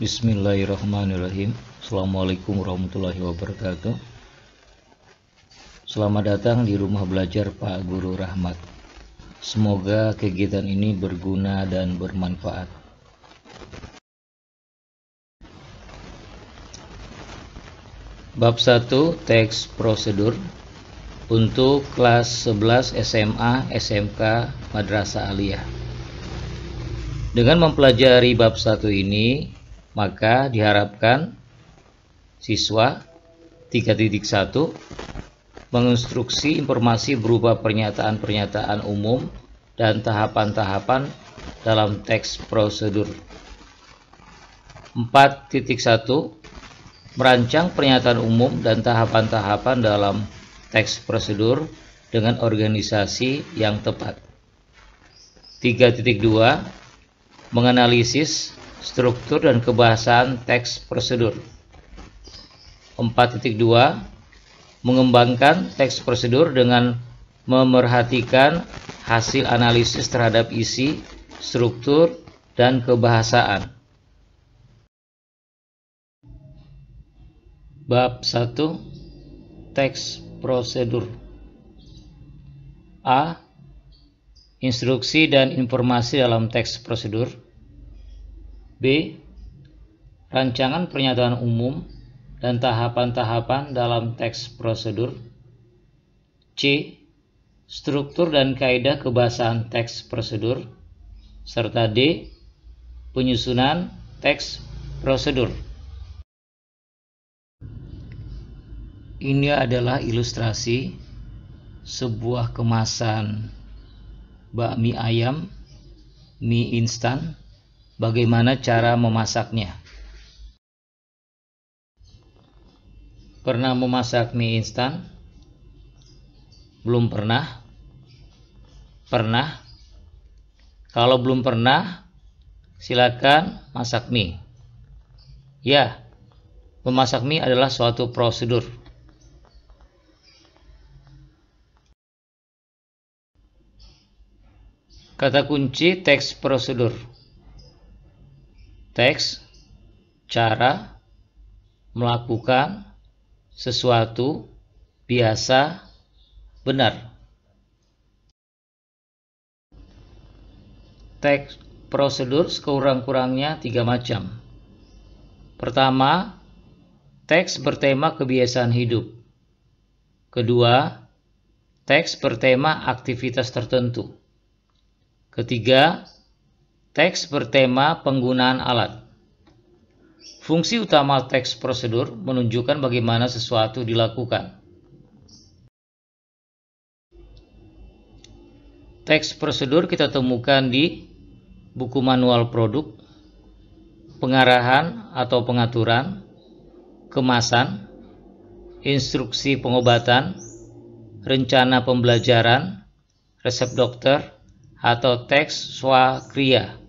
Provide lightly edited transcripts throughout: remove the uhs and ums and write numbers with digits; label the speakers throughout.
Speaker 1: Bismillahirrahmanirrahim. Assalamualaikum warahmatullahi wabarakatuh. Selamat datang di rumah belajar Pak Guru Rahmat. Semoga kegiatan ini berguna dan bermanfaat. Bab 1 teks prosedur untuk kelas 11 SMA, SMK, Madrasah Aliyah. Dengan mempelajari bab 1 ini, maka diharapkan siswa 3.1 menginstruksi informasi berupa pernyataan-pernyataan umum dan tahapan-tahapan dalam teks prosedur. 4.1 merancang pernyataan umum dan tahapan-tahapan dalam teks prosedur dengan organisasi yang tepat. 3.2 menganalisis struktur dan kebahasaan teks prosedur. 4.2 mengembangkan teks prosedur dengan memerhatikan hasil analisis terhadap isi, struktur, dan kebahasaan. Bab 1 teks prosedur. A. Instruksi dan informasi dalam teks prosedur. B. Rancangan pernyataan umum dan tahapan-tahapan dalam teks prosedur. C. Struktur dan kaidah kebahasaan teks prosedur. Serta D. Penyusunan teks prosedur. Ini adalah ilustrasi sebuah kemasan bakmi ayam, mie instan. Bagaimana cara memasaknya? Pernah memasak mie instan? Belum pernah? Pernah? Kalau belum pernah, silakan masak mie. Ya, memasak mie adalah suatu prosedur. Kata kunci teks prosedur. Teks, cara, melakukan, sesuatu, biasa, benar. Teks prosedur sekurang-kurangnya 3 macam. Pertama, teks bertema kebiasaan hidup. Kedua, teks bertema aktivitas tertentu. Ketiga, teks bertema penggunaan alat. Fungsi utama teks prosedur menunjukkan bagaimana sesuatu dilakukan. Teks prosedur kita temukan di buku manual produk, pengarahan atau pengaturan, kemasan, instruksi pengobatan, rencana pembelajaran, resep dokter, atau teks swakriya.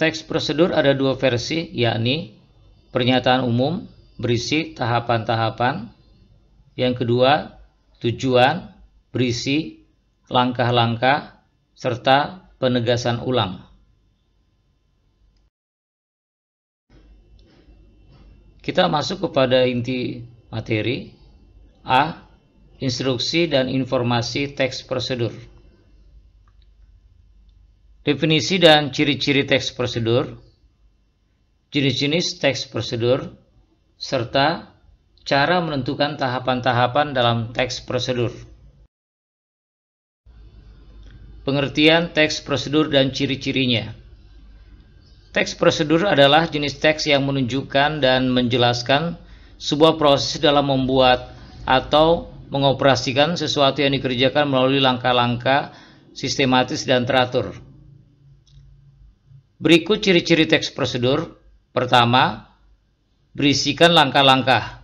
Speaker 1: Teks prosedur ada 2 versi, yakni pernyataan umum berisi tahapan-tahapan, yang kedua tujuan berisi langkah-langkah serta penegasan ulang. Kita masuk kepada inti materi. A. Instruksi dan informasi teks prosedur. Definisi dan ciri-ciri teks prosedur, jenis-jenis teks prosedur, serta cara menentukan tahapan-tahapan dalam teks prosedur. Pengertian teks prosedur dan ciri-cirinya. Teks prosedur adalah jenis teks yang menunjukkan dan menjelaskan sebuah proses dalam membuat atau mengoperasikan sesuatu yang dikerjakan melalui langkah-langkah sistematis dan teratur. Berikut ciri-ciri teks prosedur. Pertama, berisikan langkah-langkah.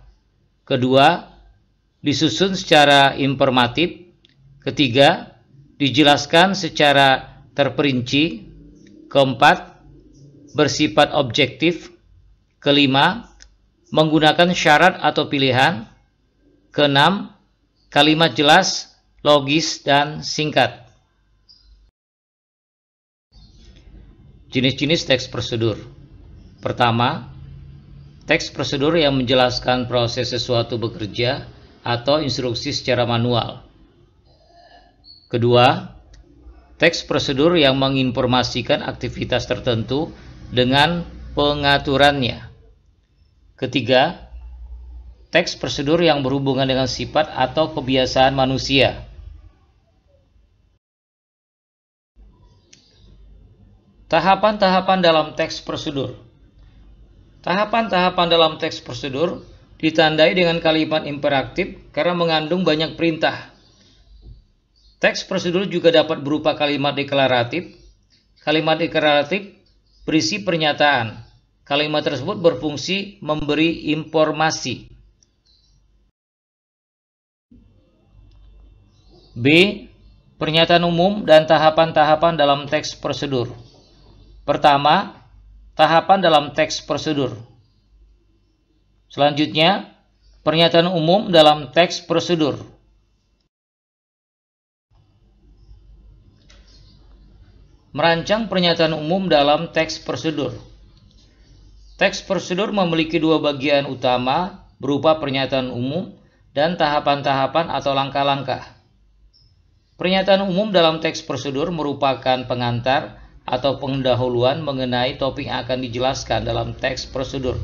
Speaker 1: Kedua, disusun secara informatif. Ketiga, dijelaskan secara terperinci. Keempat, bersifat objektif. Kelima, menggunakan syarat atau pilihan. Keenam, kalimat jelas, logis, dan singkat. Jenis-jenis teks prosedur. Pertama, teks prosedur yang menjelaskan proses sesuatu bekerja atau instruksi secara manual. Kedua, teks prosedur yang menginformasikan aktivitas tertentu dengan pengaturannya. Ketiga, teks prosedur yang berhubungan dengan sifat atau kebiasaan manusia. Tahapan-tahapan dalam teks prosedur. Tahapan-tahapan dalam teks prosedur ditandai dengan kalimat imperatif karena mengandung banyak perintah. Teks prosedur juga dapat berupa kalimat deklaratif. Kalimat deklaratif berisi pernyataan. Kalimat tersebut berfungsi memberi informasi. B. Pernyataan umum dan tahapan-tahapan dalam teks prosedur. Pertama, tahapan dalam teks prosedur. Selanjutnya, pernyataan umum dalam teks prosedur. Merancang pernyataan umum dalam teks prosedur. Teks prosedur memiliki dua bagian utama berupa pernyataan umum dan tahapan-tahapan atau langkah-langkah. Pernyataan umum dalam teks prosedur merupakan pengantar atau pendahuluan mengenai topik yang akan dijelaskan dalam teks prosedur.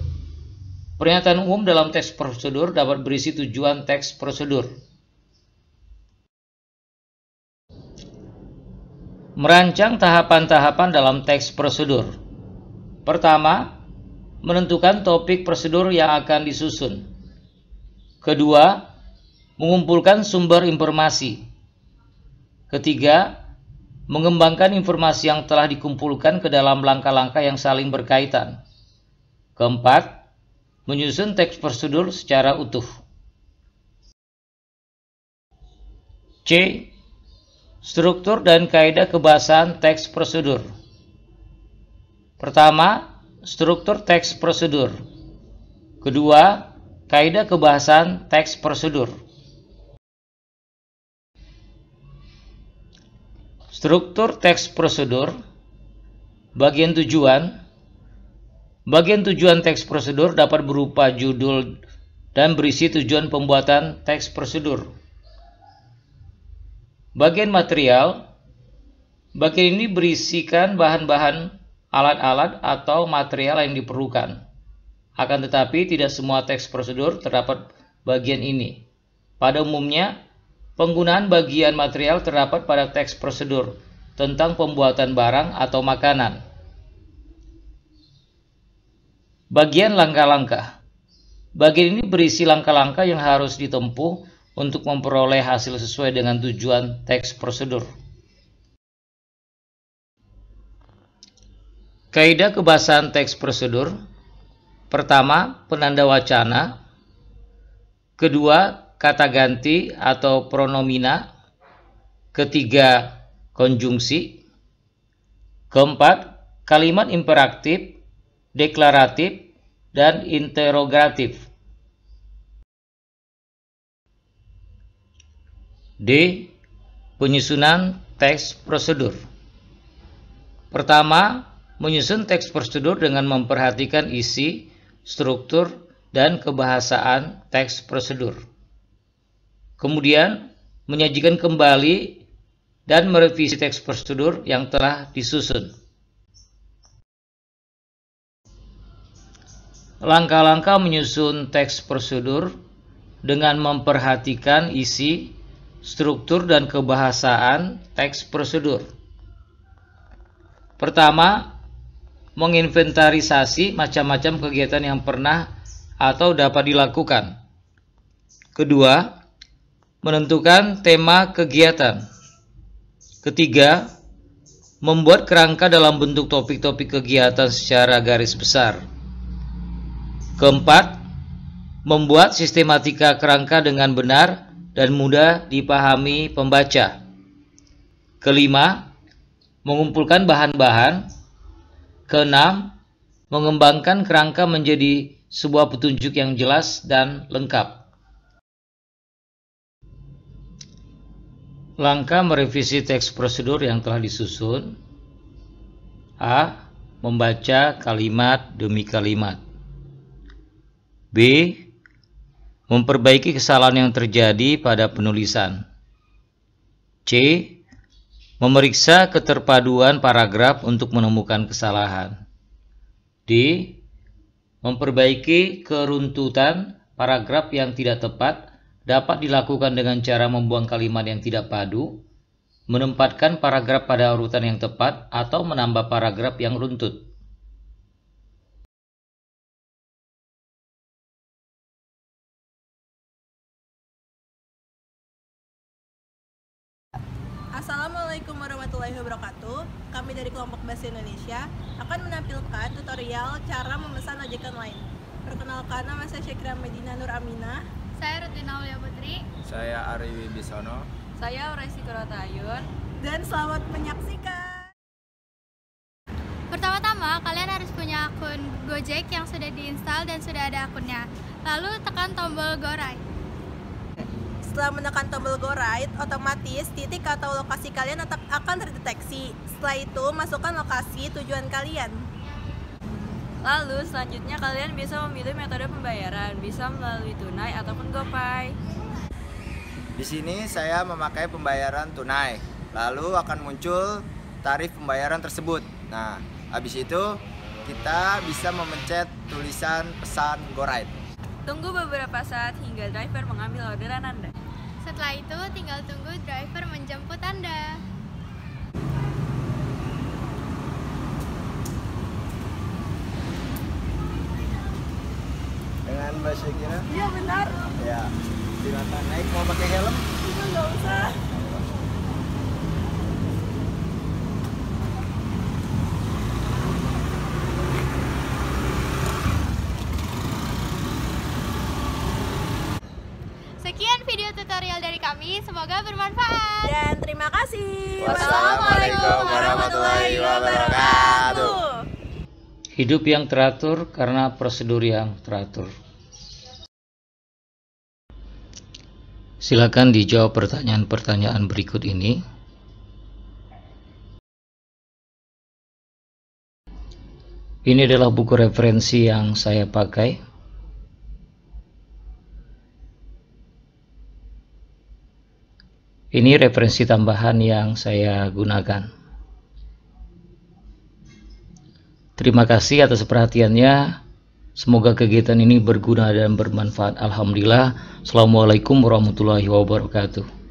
Speaker 1: Pernyataan umum dalam teks prosedur dapat berisi tujuan teks prosedur. Merancang tahapan-tahapan dalam teks prosedur. Pertama, menentukan topik prosedur yang akan disusun. Kedua, mengumpulkan sumber informasi. Ketiga, mengembangkan informasi yang telah dikumpulkan ke dalam langkah-langkah yang saling berkaitan. Keempat, menyusun teks prosedur secara utuh. C. Struktur dan kaidah kebahasaan teks prosedur. Pertama, struktur teks prosedur. Kedua, kaidah kebahasaan teks prosedur. Struktur teks prosedur. Bagian tujuan. Bagian tujuan teks prosedur dapat berupa judul dan berisi tujuan pembuatan teks prosedur. Bagian material. Bagian ini berisikan bahan-bahan, alat-alat, atau material yang diperlukan. Akan tetapi tidak semua teks prosedur terdapat bagian ini. Pada umumnya, penggunaan bagian material terdapat pada teks prosedur tentang pembuatan barang atau makanan. Bagian langkah-langkah. Bagian ini berisi langkah-langkah yang harus ditempuh untuk memperoleh hasil sesuai dengan tujuan teks prosedur. Kaidah kebahasaan teks prosedur. Pertama, penanda wacana. Kedua, kata ganti atau pronomina. Ketiga, konjungsi. Keempat, kalimat imperatif, deklaratif, dan interogatif. D. Penyusunan teks prosedur. Pertama, menyusun teks prosedur dengan memperhatikan isi, struktur, dan kebahasaan teks prosedur. Kemudian, menyajikan kembali dan merevisi teks prosedur yang telah disusun. Langkah-langkah menyusun teks prosedur dengan memperhatikan isi, struktur, dan kebahasaan teks prosedur. Pertama, menginventarisasi macam-macam kegiatan yang pernah atau dapat dilakukan. Kedua, menentukan tema kegiatan. Ketiga, membuat kerangka dalam bentuk topik-topik kegiatan secara garis besar. Keempat, membuat sistematika kerangka dengan benar dan mudah dipahami pembaca. Kelima, mengumpulkan bahan-bahan. Keenam, mengembangkan kerangka menjadi sebuah petunjuk yang jelas dan lengkap. Langkah merevisi teks prosedur yang telah disusun. A. membaca kalimat demi kalimat. B. Memperbaiki kesalahan yang terjadi pada penulisan. C. Memeriksa keterpaduan paragraf untuk menemukan kesalahan. D. Memperbaiki keruntutan paragraf yang tidak tepat dapat dilakukan dengan cara membuang kalimat yang tidak padu, menempatkan paragraf pada urutan yang tepat, atau menambah paragraf yang runtut.
Speaker 2: Assalamualaikum warahmatullahi wabarakatuh. Kami dari kelompok Bahasa Indonesia akan menampilkan tutorial cara memesan ojek online. Perkenalkan, nama saya Syekira Medina Nur Aminah.
Speaker 3: Saya Rutina Aulia Putri.
Speaker 4: Saya Ari Wibisono.
Speaker 3: Saya Uresi Kurotayun.
Speaker 2: Dan selamat menyaksikan.
Speaker 3: Pertama-tama, kalian harus punya akun Gojek yang sudah diinstal dan sudah ada akunnya. Lalu tekan tombol Go Right.
Speaker 2: Setelah menekan tombol Go Right, otomatis titik atau lokasi kalian akan terdeteksi. Setelah itu, masukkan lokasi tujuan kalian.
Speaker 5: Lalu selanjutnya kalian bisa memilih metode pembayaran, bisa melalui tunai ataupun GoPay.
Speaker 4: Di sini saya memakai pembayaran tunai. Lalu akan muncul tarif pembayaran tersebut. Nah, habis itu kita bisa memencet tulisan pesan GoRide.
Speaker 5: Tunggu beberapa saat hingga driver mengambil orderan Anda.
Speaker 3: Setelah itu, tinggal tunggu driver menjemput Anda.
Speaker 4: Dengan Mbak Syekira?
Speaker 2: Iya benar.
Speaker 4: Ya, silakan naik. Mau pakai helm?
Speaker 2: Nggak usah.
Speaker 3: Sekian video tutorial dari kami, semoga bermanfaat.
Speaker 2: Dan terima kasih.
Speaker 4: Wassalamualaikum warahmatullahi wabarakatuh.
Speaker 1: Hidup yang teratur karena prosedur yang teratur. Silakan dijawab pertanyaan-pertanyaan berikut ini. Ini adalah buku referensi yang saya pakai. Ini referensi tambahan yang saya gunakan. Terima kasih atas perhatiannya. Semoga kegiatan ini berguna dan bermanfaat. Alhamdulillah. Assalamualaikum warahmatullahi wabarakatuh.